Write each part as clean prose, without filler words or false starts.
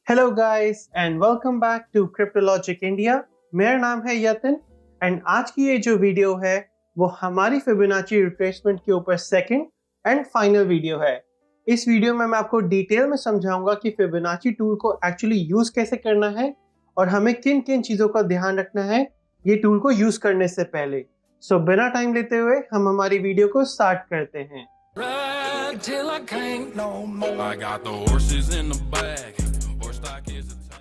Hello guys and welcome back to Cryptologic India. मेरा नाम है यतिन एंड आज की ये जो वीडियो है वो हमारी फिबोनाची रिट्रेसमेंट के ऊपर सेकंड एंड फाइनल वीडियो है। इस वीडियो में मैं आपको डिटेल में समझाऊंगा कि फिबोनाची टूल को एक्चुअली यूज कैसे करना है और हमें किन किन चीजों का ध्यान रखना है ये टूल को यूज करने से पहले। सो बिना टाइम लेते हुए हम हमारी वीडियो को स्टार्ट करते हैं। Ride till I can't no more. I got the horses in the back. Horse stock is attached.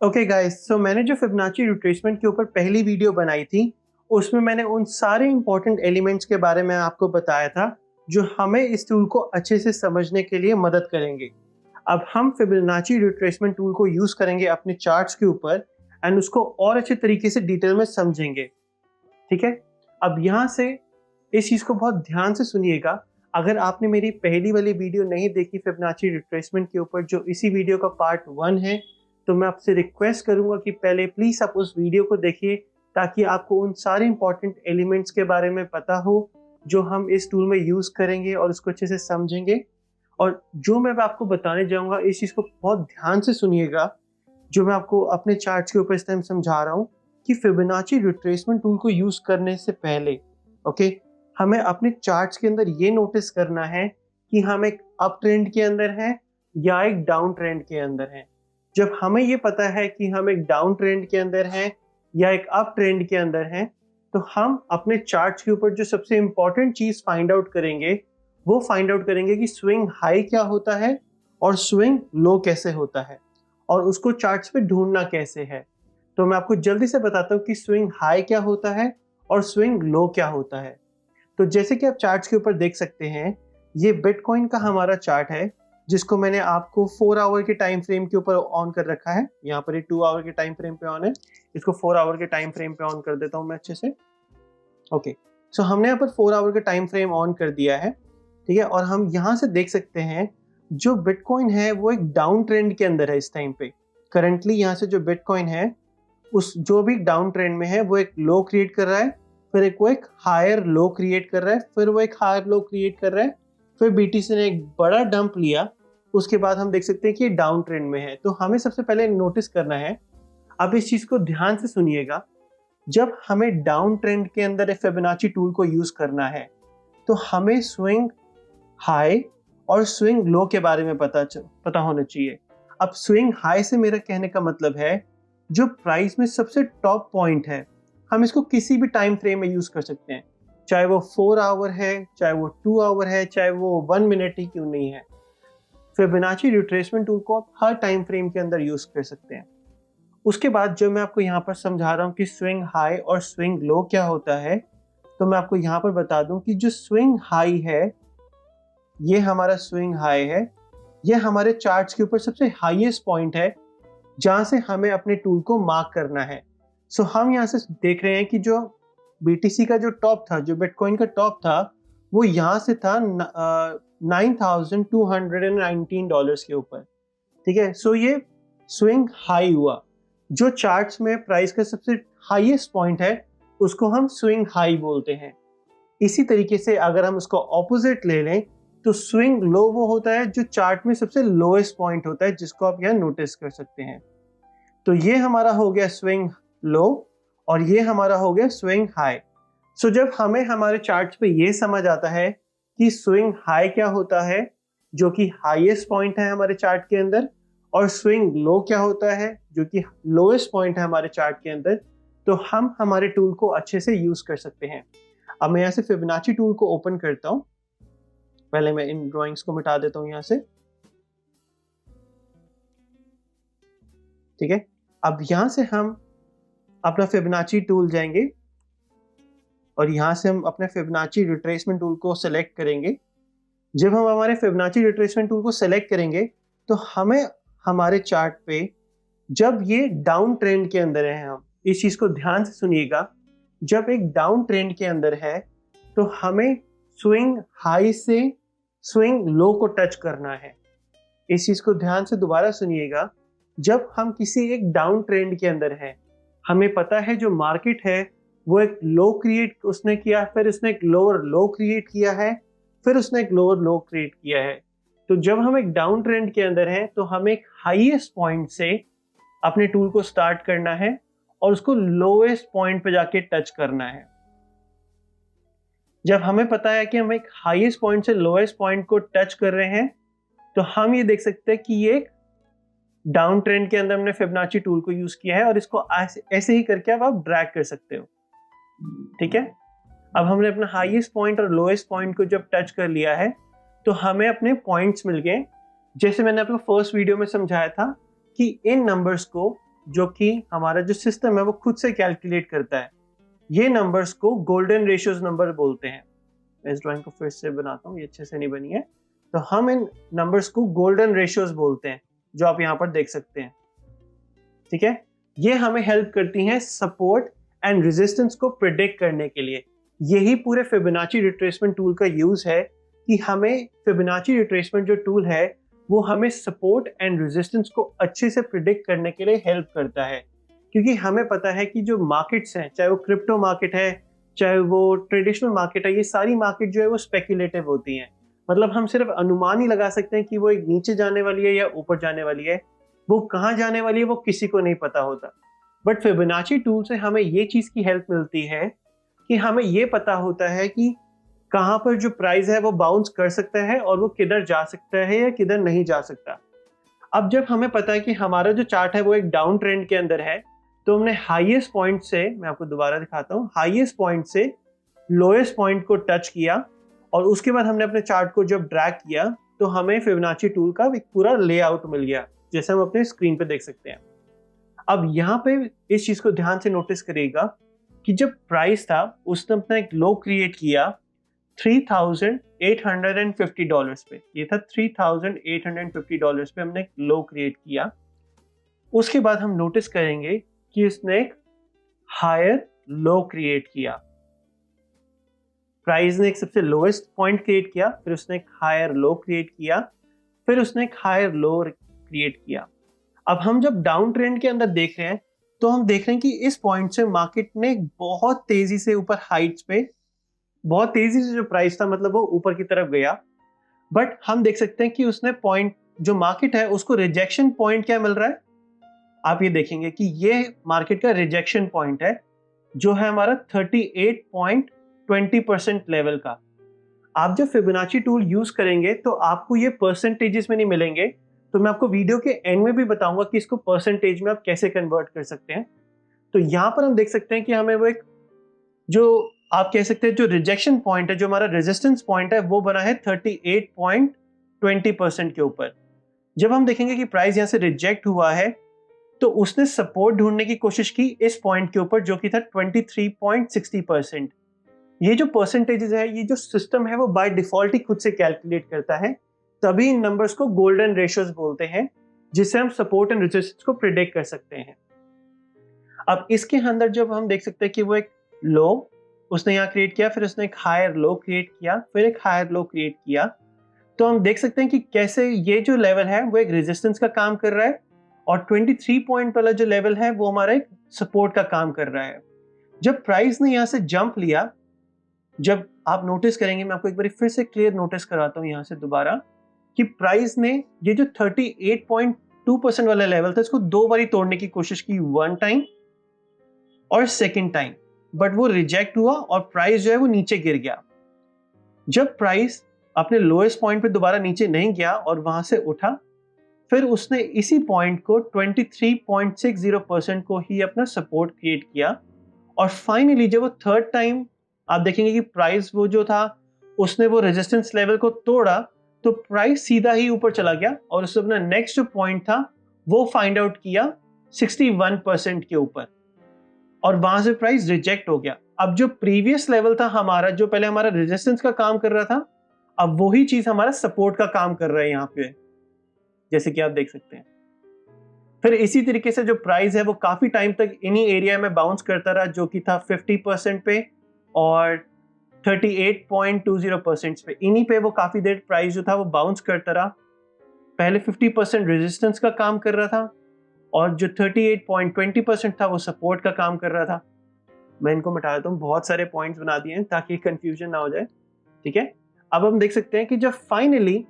Okay guys, so मैंने जो फिबोनाची रिट्रेसमेंट के ऊपर पहली वीडियो बनाई थी उसमें मैंने उन सारे इंपॉर्टेंट एलिमेंट्स के बारे में आपको बताया था जो हमें इस टूल को अच्छे से समझने के लिए मदद करेंगे। अब हम फिबोनाची रिट्रेसमेंट टूल को यूज करेंगे अपने चार्ट्स के ऊपर एंड उसको और अच्छे तरीके से डिटेल में समझेंगे। ठीक है, अब यहाँ से इस चीज को बहुत ध्यान से सुनिएगा। अगर आपने मेरी पहली वाली वीडियो नहीं देखी फिबोनाची रिट्रेसमेंट के ऊपर जो इसी वीडियो का पार्ट 1 है, तो मैं आपसे रिक्वेस्ट करूंगा कि पहले प्लीज आप उस वीडियो को देखिए ताकि आपको उन सारे इंपॉर्टेंट एलिमेंट्स के बारे में पता हो जो हम इस टूल में यूज करेंगे और उसको अच्छे से समझेंगे। और जो मैं आपको बताने जाऊंगा इस चीज को बहुत ध्यान से सुनिएगा, जो मैं आपको अपने चार्ट्स के ऊपर इस टाइम समझा रहा हूँ कि फिबोनाची रिट्रेसमेंट टूल को यूज करने से पहले हमें अपने चार्ट्स के अंदर ये नोटिस करना है कि हम एक अप ट्रेंड के अंदर हैं या एक डाउन ट्रेंड के अंदर हैं। जब हमें ये पता है कि हम एक डाउन ट्रेंड के अंदर हैं या एक अप ट्रेंड के अंदर हैं, तो हम अपने चार्ट्स के ऊपर जो सबसे इंपॉर्टेंट चीज फाइंड आउट करेंगे वो फाइंड आउट करेंगे कि स्विंग हाई क्या होता है और स्विंग लो कैसे होता है और उसको चार्ट्स पे ढूंढना कैसे है। तो मैं आपको जल्दी से बताता हूँ कि स्विंग हाई क्या होता है और स्विंग लो क्या होता है। तो जैसे कि आप चार्ट्स के ऊपर देख सकते हैं, ये बिटकॉइन का हमारा चार्ट है जिसको मैंने आपको 4 आवर के टाइम फ्रेम के ऊपर ऑन कर रखा है। यहाँ पर ये 2 आवर के टाइम फ्रेम पे ऑन है, इसको 4 आवर के टाइम फ्रेम पे ऑन कर देता हूँ मैं अच्छे से। ओके, सो हमने यहाँ पर 4 आवर का टाइम फ्रेम ऑन कर दिया है। ठीक है, और हम यहाँ से देख सकते हैं जो बिटकॉइन है वो एक डाउन ट्रेंड के अंदर है इस टाइम पे। करंटली यहाँ से जो बिटकॉइन है उस जो भी डाउन ट्रेंड में है वो एक लो क्रिएट कर रहा है, फिर वो एक हायर लो क्रिएट कर रहा है, फिर वो एक हायर लो क्रिएट कर रहा है, फिर बीटीसी ने एक बड़ा डंप लिया। उसके बाद हम देख सकते हैं कि ये डाउन ट्रेंड में है। तो हमें सबसे पहले नोटिस करना है, अब इस चीज को ध्यान से सुनिएगा, जब हमें डाउन ट्रेंड के अंदर फिबोनाची टूल को यूज करना है तो हमें स्विंग हाई और स्विंग लो के बारे में पता होना चाहिए। अब स्विंग हाई से मेरा कहने का मतलब है जो प्राइस में सबसे टॉप पॉइंट है, हम इसको किसी भी टाइम फ्रेम में यूज कर सकते हैं, चाहे वो 4 आवर है, चाहे वो 2 आवर है, चाहे वो 1 मिनट ही क्यों नहीं है। फिबोनाची रिट्रेसमेंट टूल को आप हर टाइम फ्रेम के अंदर यूज कर सकते हैं। उसके बाद जब मैं आपको यहाँ पर समझा रहा हूँ कि स्विंग हाई और स्विंग लो क्या होता है, तो मैं आपको यहाँ पर बता दूं कि जो स्विंग हाई है, ये हमारा स्विंग हाई है, ये हमारे चार्ट्स के ऊपर सबसे हाईएस्ट पॉइंट है जहां से हमें अपने टूल को मार्क करना है। सो हम यहाँ से देख रहे हैं कि जो बीटीसी का जो टॉप था, जो बिटकॉइन का टॉप था, वो यहाँ से था $9,219 के ऊपर। ठीक है, सो ये स्विंग हाई हुआ। जो चार्ट्स में प्राइस का सबसे हाईएस्ट पॉइंट है उसको हम स्विंग हाई बोलते हैं। इसी तरीके से अगर हम उसको ऑपोजिट ले लें तो स्विंग लो वो होता है जो चार्ट में सबसे लोएस्ट पॉइंट होता है, जिसको आप यहाँ नोटिस कर सकते हैं। तो ये हमारा हो गया स्विंग लो और ये हमारा हो गया स्विंग हाई। सो जब हमें हमारे चार्ट्स पे ये समझ आता है कि स्विंग हाई क्या होता है जो कि हाईएस्ट पॉइंट है हमारे चार्ट के अंदर, और स्विंग लो क्या होता है जो कि लोएस्ट पॉइंट है हमारे चार्ट के अंदर, तो हम हमारे टूल को अच्छे से यूज कर सकते हैं। अब मैं यहाँ से फिबोनाची टूल को ओपन करता हूँ। पहले मैं इन ड्राइंग्स को मिटा देता हूँ यहाँ से। ठीक है, अब यहाँ से हम अपना फिबोनाची टूल जाएंगे और यहाँ से हम अपने फिबोनाची रिट्रेसमेंट टूल को सेलेक्ट करेंगे। जब हम हमारे फिबोनाची रिट्रेसमेंट टूल को सेलेक्ट करेंगे तो हमें हमारे चार्ट पे जब ये डाउन ट्रेंड के अंदर है, हम इस चीज को ध्यान से सुनिएगा, जब एक डाउन ट्रेंड के अंदर है तो हमें स्विंग हाई से स्विंग लो को टच करना है। इस चीज को ध्यान से दोबारा सुनिएगा, जब हम किसी एक डाउन ट्रेंड के अंदर है, हमें पता है जो मार्केट है वो एक लो क्रिएट उसने किया, फिर उसने एक लोअर लो क्रिएट किया है, फिर उसने एक लोअर लो क्रिएट किया है। तो जब हम एक डाउन ट्रेंड के अंदर हैं तो हमें एक हाईएस्ट पॉइंट से अपने टूल को स्टार्ट करना है और उसको लोएस्ट पॉइंट पे जाके टच करना है। जब हमें पता है कि हम एक हाईएस्ट पॉइंट से लोएस्ट पॉइंट को टच कर रहे हैं तो हम ये देख सकते हैं कि ये एक डाउन ट्रेंड के अंदर हमने फिबोनाची टूल को यूज किया है और इसको ऐसे ही करके अब आप ड्रैग कर सकते हो। ठीक है, अब हमने अपना हाईएस्ट पॉइंट और लोएस्ट पॉइंट को जब टच कर लिया है तो हमें अपने पॉइंट्स मिल गए। जैसे मैंने आपको फर्स्ट वीडियो में समझाया था कि इन नंबर्स को, जो कि हमारा जो सिस्टम है वो खुद से कैलकुलेट करता है, ये नंबर्स को गोल्डन रेशियोज नंबर बोलते हैं। मैं इस ड्राइंग को फिर से बनाता हूँ, ये अच्छे से नहीं बनी है। तो हम इन नंबर्स को गोल्डन रेशियोज बोलते हैं, जो आप यहाँ पर देख सकते हैं। ठीक है, ये हमें हेल्प करती हैं सपोर्ट एंड रेजिस्टेंस को प्रिडिक्ट करने के लिए। यही पूरे फिबोनाची रिट्रेसमेंट टूल का यूज है कि हमें फिबोनाची रिट्रेसमेंट जो टूल है वो हमें सपोर्ट एंड रेजिस्टेंस को अच्छे से प्रिडिक्ट करने के लिए हेल्प करता है। क्योंकि हमें पता है कि जो मार्केट्स हैं, चाहे वो क्रिप्टो मार्केट है, चाहे वो ट्रेडिशनल मार्केट है, ये सारी मार्केट जो है वो स्पेक्युलेटिव होती हैं। मतलब हम सिर्फ अनुमान ही लगा सकते हैं कि वो एक नीचे जाने वाली है या ऊपर जाने वाली है। वो कहाँ जाने वाली है वो किसी को नहीं पता होता। बट फिबोनाची टूल से हमें ये चीज़ की हेल्प मिलती है कि हमें ये पता होता है कि कहाँ पर जो प्राइस है वो बाउंस कर सकता है और वो किधर जा सकता है या किधर नहीं जा सकता। अब जब हमें पता है कि हमारा जो चार्ट है वो एक डाउन ट्रेंड के अंदर है, तो हमने हाईएस्ट पॉइंट से, मैं आपको दोबारा दिखाता हूँ, हाईएस्ट पॉइंट से लोएस्ट पॉइंट को टच किया और उसके बाद हमने अपने चार्ट को जब ड्रैग किया तो हमें फिबोनाची टूल का एक पूरा लेआउट मिल गया, जैसे हम अपने स्क्रीन पे देख सकते हैं। अब यहाँ पे इस चीज को ध्यान से नोटिस करिएगा कि जब प्राइस था उसने अपना एक लो क्रिएट किया $3,850 पे। ये था $3,850 पे हमने एक लो क्रिएट किया। उसके बाद हम नोटिस करेंगे कि इसने एक हायर लो क्रिएट किया। प्राइस ने एक सबसे लोएस्ट पॉइंट क्रिएट किया, फिर उसने एक हायर लो क्रिएट किया, फिर उसने एक हायर लो क्रिएट किया। अब हम जब डाउन ट्रेंड के अंदर देख रहे हैं तो हम देख रहे हैं कि इस पॉइंट से मार्केट ने बहुत तेजी से ऊपर हाइट्स पे, बहुत तेजी से जो प्राइस था मतलब वो ऊपर की तरफ गया। बट हम देख सकते हैं कि उसने पॉइंट, जो मार्केट है उसको रिजेक्शन पॉइंट क्या मिल रहा है, आप ये देखेंगे कि ये मार्केट का रिजेक्शन पॉइंट है जो है हमारा 38.20% लेवल का। आप जब फिबोनाची टूल यूज करेंगे तो आपको ये परसेंटेजेस में नहीं मिलेंगे, तो मैं आपको वीडियो के एंड में भी बताऊंगा कि इसको परसेंटेज में आप कैसे कन्वर्ट कर सकते हैं। तो यहाँ पर हम देख सकते हैं कि हमें वो एक, जो आप कह सकते हैं जो रिजेक्शन पॉइंट है, जो हमारा रेजिस्टेंस पॉइंट है, वो बना है 38.20% के ऊपर। जब हम देखेंगे कि प्राइस यहाँ से रिजेक्ट हुआ है तो उसने सपोर्ट ढूंढने की कोशिश की इस पॉइंट के ऊपर जो कि था 23.60%। ये जो परसेंटेजेस है, ये जो सिस्टम है वो बाय डिफॉल्ट ही खुद से कैलकुलेट करता है, तभी इन नंबर्स को गोल्डन रेशियोज बोलते हैं, जिससे हम सपोर्ट एंड रेजिस्टेंस को प्रिडिक्ट कर सकते हैं। अब इसके अंदर जब हम देख सकते हैं कि वो एक लो उसने यहाँ क्रिएट किया, फिर उसने एक हायर लो क्रिएट किया, फिर एक हायर लो क्रिएट किया, तो हम देख सकते हैं कि कैसे ये जो लेवल है वो एक रेजिस्टेंस का काम कर रहा है और 23 पॉइंट वाला जो लेवल है वो हमारा एक सपोर्ट का काम कर रहा है। जब प्राइस ने यहाँ से जंप लिया, जब आप नोटिस करेंगे, मैं आपको एक बार फिर से क्लियर नोटिस कराता हूँ यहाँ से दोबारा, कि प्राइस ने ये जो 38.2% वाला लेवल था इसको दो बारी तोड़ने की कोशिश की, वन टाइम और सेकेंड टाइम, बट वो रिजेक्ट हुआ और प्राइस जो है वो नीचे गिर गया। जब प्राइस अपने लोएस्ट पॉइंट पे दोबारा नीचे नहीं गया और वहां से उठा, फिर उसने इसी पॉइंट को 23.60% को ही अपना सपोर्ट क्रिएट किया और फाइनली जब वो थर्ड टाइम आप देखेंगे कि प्राइस वो जो था उसने वो रेजिस्टेंस लेवल को तोड़ा, तो प्राइस सीधा ही ऊपर चला गया और उसने अपना नेक्स्ट जो पॉइंट था वो फाइंड आउट किया 61% के ऊपर और वहां से प्राइस रिजेक्ट हो गया। अब जो प्रीवियस लेवल था हमारा, जो पहले हमारा रेजिस्टेंस का काम कर रहा था, अब वही चीज हमारा सपोर्ट का काम कर रहा है यहाँ पे, जैसे कि आप देख सकते हैं। फिर इसी तरीके से जो प्राइस है वो काफी टाइम तक इन्हीं एरिया में बाउंस करता रहा, जो कि था 50% पे और 38.20% पे। इन्हीं पे वो काफी देर प्राइस जो था वो बाउंस करता रहा। पहले 50% रेजिस्टेंस का काम कर रहा था और जो 38.20% था वो सपोर्ट का काम कर रहा था। मैं इनको मिटा देता हूँ, बहुत सारे पॉइंट्स बना दिए हैं ताकि कंफ्यूजन ना हो जाए। ठीक है, अब हम देख सकते हैं कि जब फाइनली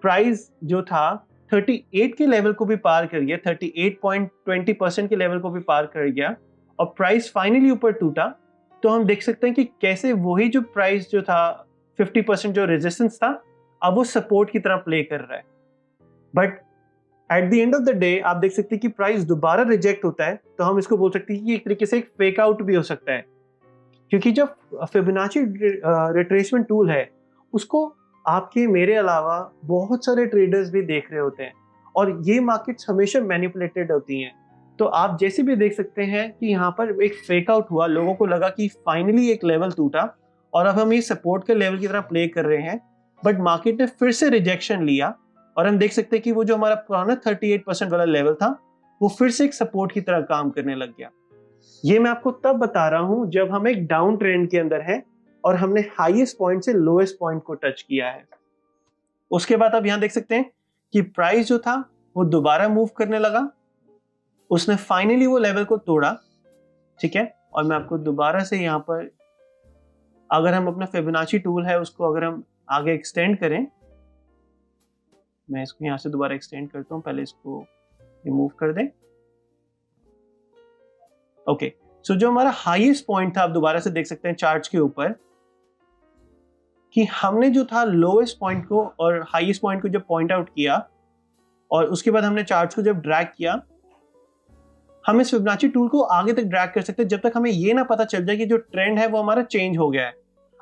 प्राइस जो था 38 के लेवल को भी पार कर गया, 38.20% के लेवल को भी पार कर गया और प्राइस फाइनली ऊपर टूटा, तो हम देख सकते हैं कि कैसे वही जो प्राइस जो था 50% जो रेजिस्टेंस था, अब वो सपोर्ट की तरह प्ले कर रहा है। But at the end of the day आप देख सकते हैं कि प्राइस दोबारा रिजेक्ट होता है, तो हम इसको बोल सकते हैं कि एक तरीके से एक फेक आउट भी हो सकता है, क्योंकि जब फिबोनाची रिट्रेसमेंट टूल है उसको आपके मेरे अलावा बहुत सारे ट्रेडर्स भी देख रहे होते हैं और ये मार्केट्स हमेशा मैनिपुलेटेड होती हैं। तो आप जैसे भी देख सकते हैं कि यहाँ पर एक फेक आउट हुआ, लोगों को लगा कि फाइनली एक लेवल टूटा और अब हम ये सपोर्ट के लेवल की तरह प्ले कर रहे हैं, बट मार्केट ने फिर से रिजेक्शन लिया और हम देख सकते हैं कि वो जो हमारा पुराना 38% वाला लेवल था वो फिर से एक सपोर्ट की तरह काम करने लग गया। ये मैं आपको तब बता रहा हूं जब हम एक डाउन ट्रेंड के अंदर हैं और हमने हाईएस्ट पॉइंट से लोएस्ट पॉइंट को टच किया है। उसके बाद आप यहां देख सकते हैं कि प्राइस जो था वो दोबारा मूव करने लगा, उसने फाइनली वो लेवल को तोड़ा, ठीक है। और मैं आपको दोबारा से यहाँ पर अगर हम अपना फिबोनाची टूल है उसको अगर हम आगे एक्सटेंड करें, मैं इसको यहाँ से दोबारा एक्सटेंड करता हूँ, पहले इसको रिमूव कर दें। ओके, सो जो हमारा हाईएस्ट पॉइंट था आप दोबारा से देख सकते हैं चार्ट्स के ऊपर कि हमने जो था लोएस्ट पॉइंट को और हाईएस्ट पॉइंट को जब पॉइंट आउट किया और उसके बाद हमने चार्ट्स को जब ड्रैग किया, हम इस फिबोनाची टूल को आगे तक ड्रैग कर सकते हैं जब तक हमें ये ना पता चल जाए कि जो ट्रेंड है वो हमारा चेंज हो गया है।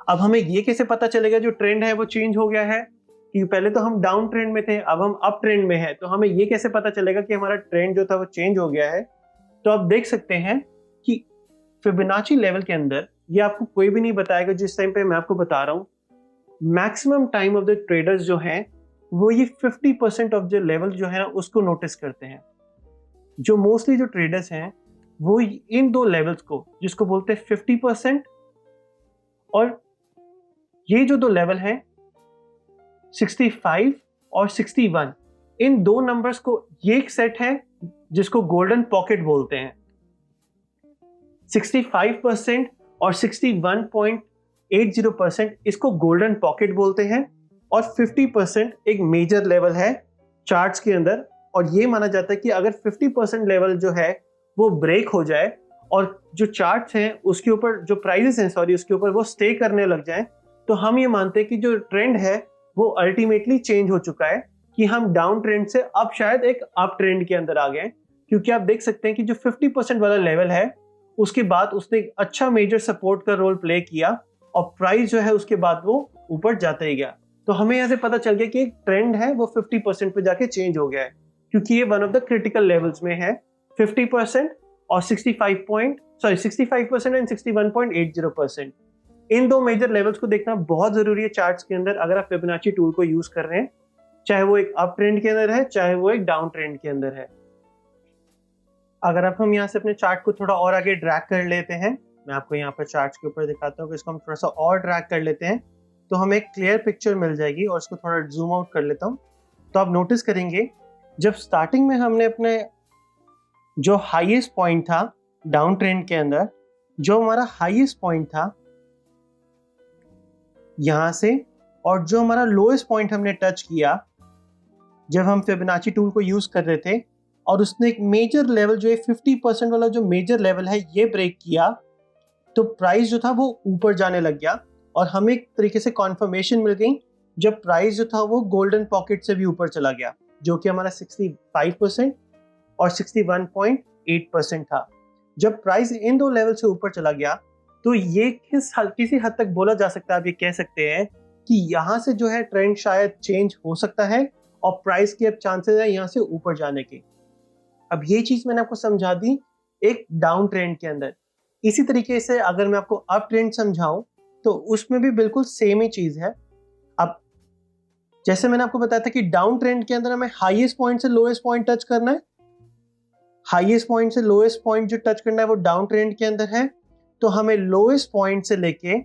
अब हमें ये कैसे पता चलेगा जो ट्रेंड है वो चेंज हो गया है, कि पहले तो हम डाउन ट्रेंड में थे, अब हम अप ट्रेंड में है, तो हमें ये कैसे पता चलेगा कि हमारा ट्रेंड जो था वो चेंज हो गया है। तो आप देख सकते हैं कि फिबोनाची लेवल के अंदर ये आपको कोई भी नहीं बताएगा जिस टाइम पे मैं आपको बता रहा हूं। Maximum time of the traders जो हैं वो ये 50% ऑफ जो लेवल जो है ना उसको नोटिस करते हैं। जो मोस्टली जो ट्रेडर्स हैं वो इन दो लेवल्स को, जिसको बोलते हैं 50% और ये जो दो लेवल हैं 65 और 61, इन दो नंबर्स को, ये एक सेट है जिसको गोल्डन पॉकेट बोलते हैं। 65% और 61.80% इसको गोल्डन पॉकेट बोलते हैं और 50% एक मेजर लेवल है चार्ट्स के अंदर। और ये माना जाता है कि अगर 50% लेवल जो है वो ब्रेक हो जाए और जो चार्ट्स हैं उसके ऊपर जो प्राइसेस हैं उसके ऊपर वो स्टे करने लग जाएं, तो हम ये मानते हैं कि जो ट्रेंड है वो अल्टीमेटली चेंज हो चुका है, कि हम डाउन ट्रेंड से अब शायद एक अप ट्रेंड के अंदर आ गए। क्योंकि आप देख सकते हैं कि जो 50% वाला लेवल है उसके बाद उसने एक अच्छा मेजर सपोर्ट का रोल प्ले किया और प्राइस जो है उसके बाद वो ऊपर जाता ही गया। तो हमें यहाँ से पता चल गया कि एक ट्रेंड है वो 50% पे जाके चेंज हो गया है, क्योंकि ये one of the critical levels में है, 50% और 65% एंड 61.80%। इन दो मेजर लेवल्स को देखना बहुत जरूरी है चार्ट्स के अंदर अगर आप फिबोनाची टूल को यूज कर रहे हैं, चाहे वो एक अप ट्रेंड के अंदर है चाहे वो एक डाउन ट्रेंड के अंदर है। अगर आप हम यहाँ से अपने चार्ट को थोड़ा और आगे ड्रैग कर लेते हैं, मैं आपको यहाँ पर चार्ट्स के ऊपर दिखाता हूँ कि इसको हम थोड़ा सा और ड्रैग कर लेते हैं तो हमें एक क्लियर पिक्चर मिल जाएगी। और इसको थोड़ा जूम आउट कर लेता हूँ तो आप नोटिस करेंगे जब स्टार्टिंग में हमने अपने जो हाईएस्ट पॉइंट था डाउन ट्रेंड के अंदर, जो हमारा हाईएस्ट पॉइंट था यहाँ से, और जो हमारा लोएस्ट पॉइंट हमने टच किया जब हम फिबोनाची टूल को यूज कर रहे थे, और उसने एक मेजर लेवल जो है 50% वाला जो मेजर लेवल है ये ब्रेक किया, तो प्राइस जो था वो ऊपर जाने लग गया और हमें एक तरीके से कॉन्फर्मेशन मिल गई जब प्राइस जो था वो गोल्डन पॉकेट से भी ऊपर चला गया, जो कि हमारा 65% और 61.8% था। जब प्राइस इन दो लेवल से ऊपर चला गया तो ये किसी हद तक बोला जा सकता है, आप ये कह सकते हैं कि यहाँ से जो है ट्रेंड शायद चेंज हो सकता है और प्राइस के अब चांसेस है यहाँ से ऊपर जाने के। अब ये चीज मैंने आपको समझा दी एक डाउन ट्रेंड के अंदर। इसी तरीके से अगर मैं आपको अप ट्रेंड समझाऊं तो उसमें भी बिल्कुल सेम ही चीज है। अब जैसे मैंने आपको बताया था कि डाउन ट्रेंड के अंदर हमें हाईएस्ट पॉइंट से लोएस्ट पॉइंट टच करना है, हाईएस्ट पॉइंट से लोएस्ट पॉइंट जो टच करना है वो डाउन ट्रेंड के अंदर है। तो हमें लोएस्ट पॉइंट से लेके,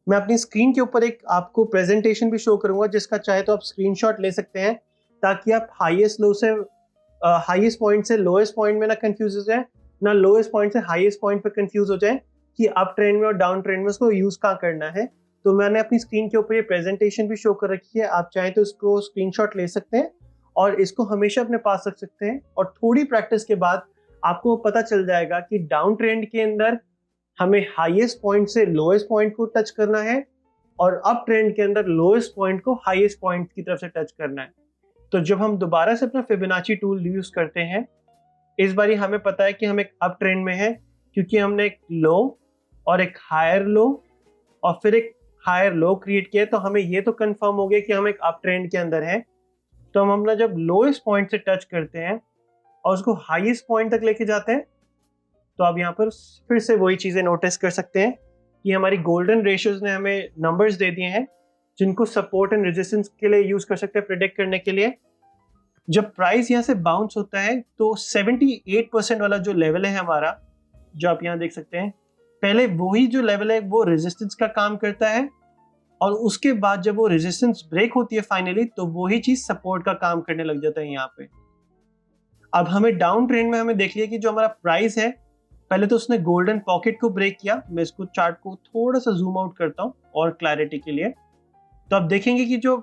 मैं अपनी स्क्रीन के ऊपर एक आपको प्रेजेंटेशन भी शो करूंगा जिसका चाहे तो आप स्क्रीनशॉट ले सकते हैं ताकि आप हाईएस्ट पॉइंट से लोएस्ट पॉइंट में ना कंफ्यूज हो जाए, ना लोएस्ट पॉइंट से हाईएस्ट पॉइंट पे कंफ्यूज हो जाए कि अप ट्रेंड में और डाउन ट्रेंड में उसको यूज कहाँ करना है। तो मैंने अपनी स्क्रीन के ऊपर ये प्रेजेंटेशन भी शो कर रखी है, आप चाहें तो इसको स्क्रीनशॉट ले सकते हैं और इसको हमेशा अपने पास रख सकते हैं। और थोड़ी प्रैक्टिस के बाद आपको पता चल जाएगा कि डाउन ट्रेंड के अंदर हमें हाईएस्ट पॉइंट से लोएस्ट पॉइंट को टच करना है और अप ट्रेंड के अंदर लोएस्ट पॉइंट को हाईएस्ट पॉइंट की तरफ से टच करना है। तो जब हम दोबारा से अपना फिबोनाची टूल यूज करते हैं, इस बारी हमें पता है कि हम एक अप ट्रेंड में हैं क्योंकि हमने एक लो और एक हायर लो और फिर एक हायर लो क्रिएट किया, तो हमें ये तो कंफर्म हो गया कि हम एक अप ट्रेंड के अंदर हैं। तो हम अपना जब लोएस्ट पॉइंट से टच करते हैं और उसको हाईएस्ट पॉइंट तक लेके जाते हैं, तो आप यहाँ पर फिर से वही चीज़ें नोटिस कर सकते हैं कि हमारी गोल्डन रेशियोज ने हमें नंबर्स दे दिए हैं जिनको सपोर्ट एंड रेजिस्टेंस के लिए यूज कर सकते हैं प्रिडिक्ट करने के लिए। जब प्राइस यहाँ से बाउंस होता है तो 78% वाला जो लेवल है हमारा, जो आप यहाँ देख सकते हैं, पहले वही जो लेवल है वो रेजिस्टेंस का काम करता है और उसके बाद जब वो रेजिस्टेंस ब्रेक होती है फाइनली, तो वही चीज सपोर्ट का काम करने लग जाता है यहाँ पे। अब हमें डाउन ट्रेंड में हमें देख लिया कि जो हमारा प्राइस है, पहले तो उसने गोल्डन पॉकेट को ब्रेक किया। मैं इसको चार्ट को थोड़ा सा जूम आउट करता हूँ और क्लैरिटी के लिए। तो आप देखेंगे कि जो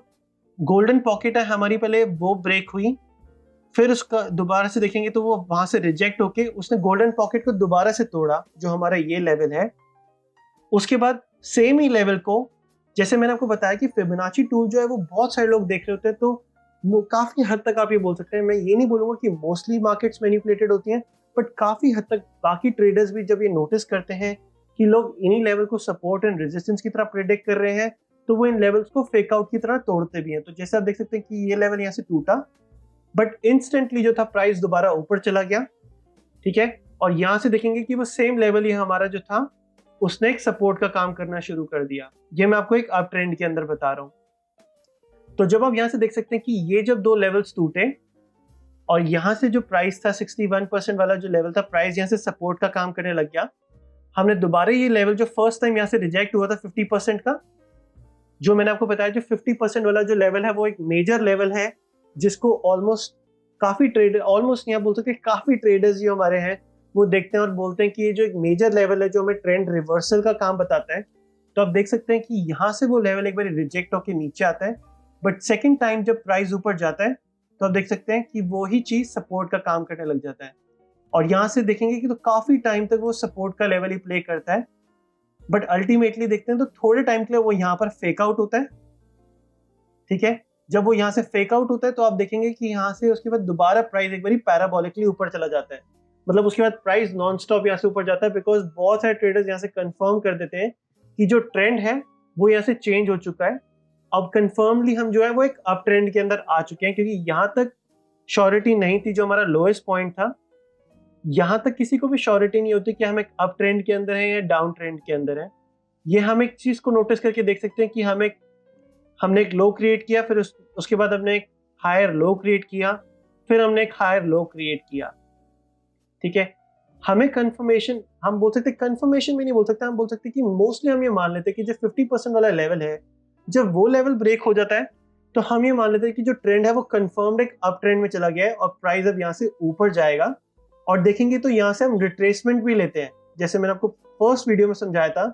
गोल्डन पॉकेट है हमारी, पहले वो ब्रेक हुई, फिर उसका दोबारा से देखेंगे तो वो वहां से रिजेक्ट होके उसने गोल्डन पॉकेट को दोबारा से तोड़ा, जो हमारा ये लेवल है। उसके बाद सेम ही लेवल को, जैसे मैंने आपको बताया कि फिबोनाची टूल जो है वो बहुत सारे लोग देख रहे होते हैं, तो वो काफी हद तक आप ये बोल सकते हैं, मैं ये नहीं बोलूंगा कि मोस्टली मार्केट्स मैनिपुलेटेड होती हैं, बट काफी हद तक बाकी ट्रेडर्स भी जब ये नोटिस करते हैं कि लोग इन्हीं लेवल को सपोर्ट एंड रेजिस्टेंस की तरह प्रेडिक्ट कर रहे हैं, तो वो इन लेवल्स को फेक आउट की तरह तोड़ते भी हैं। तो जैसे आप देख सकते हैं कि ये लेवल यहाँ से टूटा, बट इंस्टेंटली जो था प्राइस दोबारा ऊपर चला गया, ठीक है। और यहाँ से देखेंगे कि वो सेम लेवल ही हमारा जो था उसने एक सपोर्ट का काम करना शुरू कर दिया। ये मैं आपको एक अप ट्रेंड के अंदर बता रहा हूँ। तो जब आप यहाँ से देख सकते हैं कि ये जब दो लेवल्स टूटे और यहाँ से जो प्राइस था 61% वाला जो लेवल था, प्राइस यहाँ से सपोर्ट का काम करने लग गया। हमने दोबारा ये लेवल जो फर्स्ट टाइम यहाँ से रिजेक्ट हुआ था 50% का, जो मैंने आपको बताया, जो 50% वाला जो लेवल है वो एक मेजर लेवल है जिसको ऑलमोस्ट काफी ट्रेडर, ऑलमोस्ट नहीं आप बोल सकते, काफी ट्रेडर्स जो हमारे हैं वो देखते हैं और बोलते हैं कि ये जो एक मेजर लेवल है जो हमें ट्रेंड रिवर्सल का काम बताता है। तो आप देख सकते हैं कि यहाँ से वो लेवल एक बार रिजेक्ट होकर नीचे आता है, बट सेकेंड टाइम जब प्राइस ऊपर जाता है तो आप देख सकते हैं कि वही चीज सपोर्ट का काम करने लग जाता है। और यहाँ से देखेंगे कि तो काफी टाइम तक वो सपोर्ट का लेवल ही प्ले करता है, बट अल्टीमेटली देखते हैं तो थोड़े टाइम के लिए वो यहाँ पर फेक आउट होता है, ठीक है। जब वो यहाँ से फेक आउट होता है तो आप देखेंगे कि यहाँ से उसके बाद दोबारा प्राइस एक बार पैराबोलिकली ऊपर चला जाता है। मतलब उसके बाद प्राइस नॉन स्टॉप यहाँ से ऊपर जाता है, बिकॉज बहुत सारे ट्रेडर्स यहाँ से कंफर्म कर देते हैं कि जो ट्रेंड है वो यहाँ से चेंज हो चुका है। अब कंफर्मली हम जो है वो एक अप ट्रेंड के अंदर आ चुके हैं, क्योंकि यहाँ तक श्योरिटी नहीं थी, जो हमारा लोएस्ट पॉइंट था, यहाँ तक किसी को भी श्योरिटी नहीं होती कि हम एक अप ट्रेंड के अंदर है या डाउन ट्रेंड के अंदर है। ये हम एक चीज को नोटिस करके देख सकते हैं कि हमने एक लो क्रिएट किया, फिर उसके बाद हमने एक हायर लो क्रिएट किया, फिर हमने एक हायर लो क्रिएट किया, ठीक है। हमें कंफर्मेशन, हम बोल सकते, कंफर्मेशन भी नहीं बोल सकते, हम बोल सकते कि मोस्टली हम ये मान लेते हैं कि जो 50% वाला लेवल है, जब वो लेवल ब्रेक हो जाता है तो हम ये मान लेते हैं कि जो ट्रेंड है वो कंफर्म्ड एक अप ट्रेंड में चला गया है और प्राइस अब यहाँ से ऊपर जाएगा। और देखेंगे तो यहाँ से हम रिट्रेसमेंट भी लेते हैं, जैसे मैंने आपको फर्स्ट वीडियो में समझाया था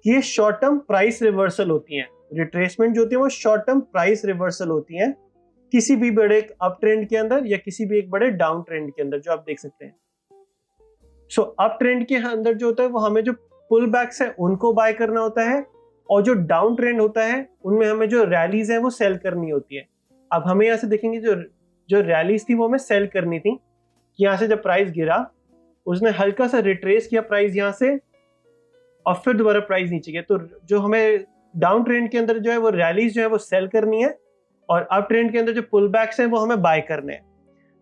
कि ये शॉर्ट टर्म प्राइस रिवर्सल होती है। रिट्रेसमेंट जो होती है वो शॉर्ट टर्म प्राइस रिवर्सल होती है किसी भी बड़े अप ट्रेंड के अंदर या किसी भी एक बड़े डाउन ट्रेंड के अंदर, जो आप देख सकते हैं। सो अप ट्रेंड के अंदर जो होता है वो हमें जो पुल बैक्स है उनको बाय करना होता है, और जो डाउन ट्रेंड होता है उनमें हमें जो रैलीज है वो सेल करनी होती है। अब हमें यहाँ से देखेंगे जो रैलीज थी वो हमें सेल करनी थी, कि यहाँ से जब प्राइस गिरा उसने हल्का सा रिट्रेस किया प्राइस यहाँ से और फिर दोबारा प्राइस नीचे गया। तो जो हमें डाउन ट्रेंड के अंदर जो है वो रैलीज जो है वो सेल करनी है, और अप ट्रेंड के अंदर जो पुल बैक्स हैं वो हमें बाय करने हैं।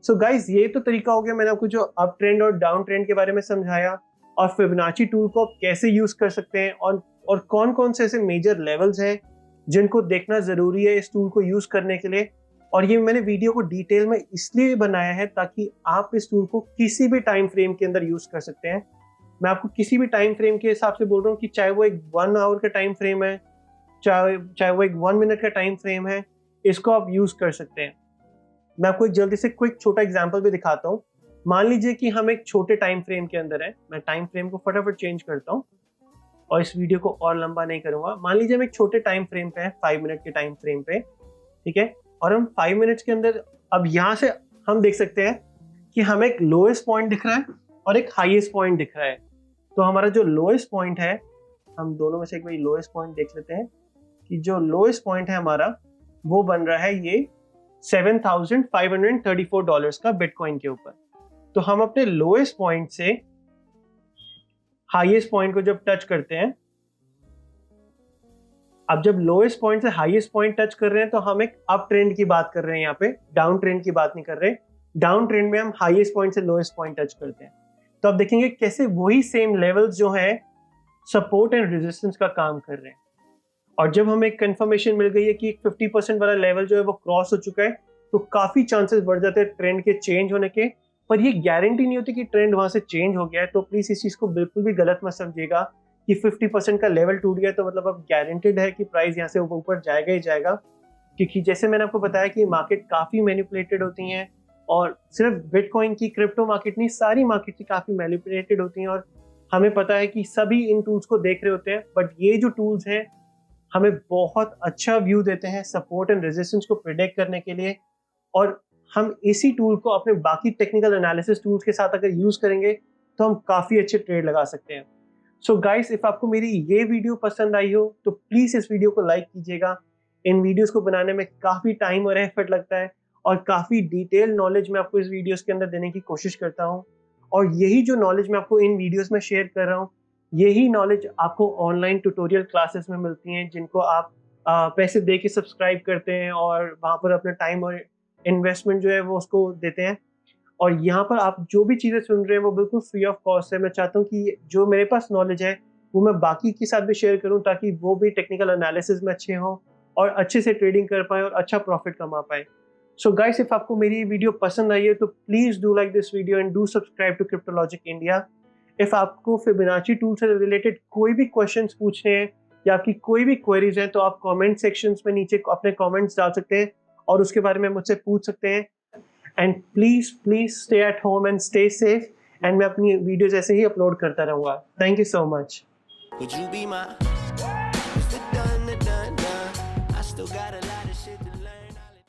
सो गाइस, ये तो तरीका हो गया, मैंने आपको जो अप ट्रेंड और डाउन ट्रेंड के बारे में समझाया, और फिबोनाची टूल को आप कैसे यूज कर सकते हैं, और कौन कौन से ऐसे मेजर लेवल्स हैं जिनको देखना जरूरी है इस टूल को यूज करने के लिए। और ये मैंने वीडियो को डिटेल में इसलिए बनाया है ताकि आप इस टूल को किसी भी टाइम फ्रेम के अंदर यूज कर सकते हैं। मैं आपको किसी भी टाइम फ्रेम के हिसाब से बोल रहा हूँ कि चाहे वो एक 1 आवर का टाइम फ्रेम है, चाहे वो एक 1 मिनट का टाइम फ्रेम है, इसको आप यूज कर सकते हैं। मैं आपको एक जल्दी से क्विक छोटा एग्जांपल भी दिखाता हूँ। मान लीजिए कि हम एक छोटे टाइम फ्रेम के अंदर है, मैं टाइम फ्रेम को फटाफट चेंज करता हूँ और इस वीडियो को और लंबा नहीं करूँगा। मान लीजिए हम एक छोटे टाइम फ्रेम पे हैं, 5 मिनट के टाइम फ्रेम पे, ठीक है, और हम 5 मिनट्स के अंदर अब यहाँ से हम देख सकते हैं कि हमें एक लोएस्ट पॉइंट दिख रहा है और एक हाईएस्ट पॉइंट दिख रहा है। तो हमारा जो लोएस्ट पॉइंट है, हम दोनों में से एक बार लोएस्ट पॉइंट देख लेते हैं कि जो लोएस्ट पॉइंट है हमारा वो बन रहा है ये $7,534 का बिटकॉइन के ऊपर। तो हम अपने लोएस्ट पॉइंट से हाईएस्ट पॉइंट को जब टच करते हैं, अब जब लोएस्ट पॉइंट से हाईएस्ट पॉइंट टच कर रहे हैं तो हम एक अप ट्रेंड की बात कर रहे हैं, यहाँ पे डाउन ट्रेंड की बात नहीं कर रहे। डाउन ट्रेंड में हम हाईएस्ट पॉइंट से लोएस्ट पॉइंट टच करते हैं। तो आप देखेंगे कैसे वही सेम लेवल्स जो है सपोर्ट एंड रेजिस्टेंस का काम कर रहे हैं। और जब हमें एक कंफर्मेशन मिल गई है कि 50% वाला लेवल जो है वो क्रॉस हो चुका है, तो काफी चांसेस बढ़ जाते हैं ट्रेंड के चेंज होने के। पर ये गारंटी नहीं होती कि ट्रेंड वहां से चेंज हो गया है। तो प्लीज इस चीज को बिल्कुल भी गलत मत समझिएगा कि 50% का लेवल टूट गया तो मतलब अब गारंटेड है कि प्राइस यहाँ से ऊपर जाएगा ही जाएगा। क्योंकि जैसे मैंने आपको बताया कि मार्केट काफी मैनिपुलेटेड होती हैं, और सिर्फ बिटकॉइन की क्रिप्टो मार्केट नहीं, सारी मार्केट की काफी मैनिपुलेटेड होती हैं। और हमें पता है कि सभी इन टूल्स को देख रहे होते हैं, बट ये जो टूल्स हैं हमें बहुत अच्छा व्यू देते हैं सपोर्ट एंड रेजिस्टेंस को प्रिडिक्ट करने के लिए। और हम इसी टूल को अपने बाकी टेक्निकल एनालिसिस टूल्स के साथ अगर यूज करेंगे तो हम काफी अच्छे ट्रेड लगा सकते हैं। सो गाइस, इफ आपको मेरी ये वीडियो पसंद आई हो तो प्लीज इस वीडियो को लाइक कीजिएगा। इन वीडियोस को बनाने में काफी टाइम और एफर्ट लगता है, और काफी डिटेल नॉलेज मैं आपको इस वीडियोस के अंदर देने की कोशिश करता हूँ। और यही जो नॉलेज मैं आपको इन वीडियोस में शेयर कर रहा हूँ, यही नॉलेज आपको ऑनलाइन ट्यूटोरियल क्लासेस में मिलती हैं, जिनको आप पैसे दे के सब्सक्राइब करते हैं और वहाँ पर अपना टाइम और इन्वेस्टमेंट जो है वो उसको देते हैं। और यहाँ पर आप जो भी चीज़ें सुन रहे हैं वो बिल्कुल फ्री ऑफ कॉस्ट है। मैं चाहता हूँ कि जो मेरे पास नॉलेज है वो मैं बाकी के साथ भी शेयर करूँ, ताकि वो भी टेक्निकल एनालिसिस में अच्छे हों और अच्छे से ट्रेडिंग कर पाएँ और अच्छा प्रॉफिट कमा पाएँ। सो गाइस, इफ आपको मेरी वीडियो पसंद आई है तो please do like this video and do subscribe to Cryptologic India. If आपको फिबोनाची टूल से रिलेटेड कोई भी क्वेश्चंस पूछने हैं या आपकी कोई भी क्वेरीज हैं तो आप कमेंट सेक्शंस में नीचे अपने कमेंट्स डाल सकते हैं और उसके बारे में मुझसे पूछ सकते हैं। And please stay at home and stay safe, and मैं अपनी वीडियोज ऐसे ही अपलोड करता रहूँगा। Thank you so much.